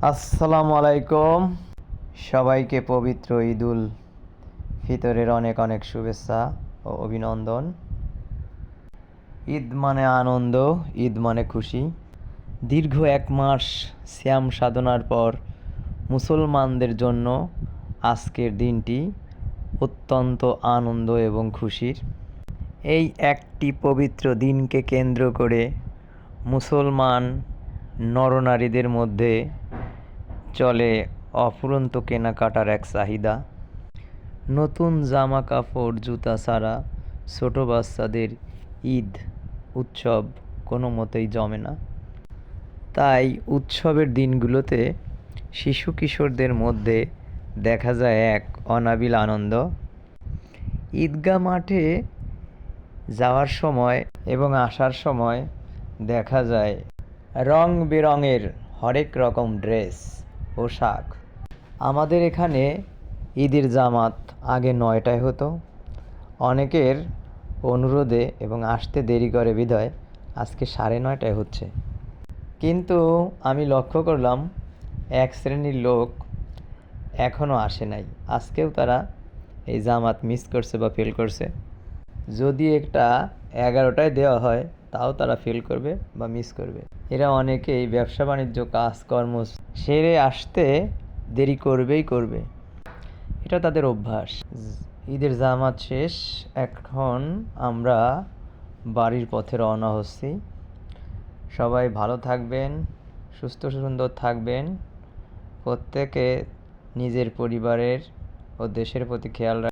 আসসালামু আলাইকুম। সবাইকে পবিত্র ঈদুল ফিতরের অনেক অনেক শুভেচ্ছা ও অভিনন্দন। ঈদ মানে আনন্দ, ঈদ মানে খুশি। দীর্ঘ 1 মাস সিয়াম সাধনার পর মুসলমানদের জন্য আজকের দিনটি অত্যন্ত আনন্দ এবং খুশির। এই একটি পবিত্র দিনকে কেন্দ্র করে মুসলমান নরনারীদের মধ্যে চলে অফুরন্ত কেনাকাটার এক চাহিদা। নতুন জামা কাপড় জুতা ছাড়া ছোট বাচ্চাদের ঈদ উৎসব কোনো মতেই জমে না। তাই উৎসবের দিনগুলোতে শিশু কিশোরদের মধ্যে দেখা যায় এক অনাবিল আনন্দ। ঈদগাহ মাঠে যাওয়ার সময় এবং আসার সময় দেখা যায় রং বেরঙের হরেক রকম ড্রেস, পোশাক। আমাদের এখানে ঈদের জামাত আগে 9টায় হতো। অনেকের অনুরোধে এবং আসতে দেরি করে বিধায় আজকে 9:30টায় হচ্ছে। কিন্তু আমি লক্ষ্য করলাম এক শ্রেণীর লোক এখনও আসে নাই। আজকেও তারা এই জামাত মিস করছে বা ফেল করছে। যদি একটা 11টায় দেওয়া হয় তাও তারা ফেল করবে বা মিস করবে। এরা অনেকেই ব্যবসা বাণিজ্য কাজকর্ম সেরে আসতে দেরি করবেই করবে, এটা তাদের অভ্যাস। ঈদের জামাত শেষ, এখন আমরা বাড়ির পথে রওনা হচ্ছি। সবাই ভালো থাকবেন, সুস্থ সুন্দর থাকবেন। প্রত্যেকে নিজের পরিবারের ও দেশের প্রতি খেয়াল রাখবেন।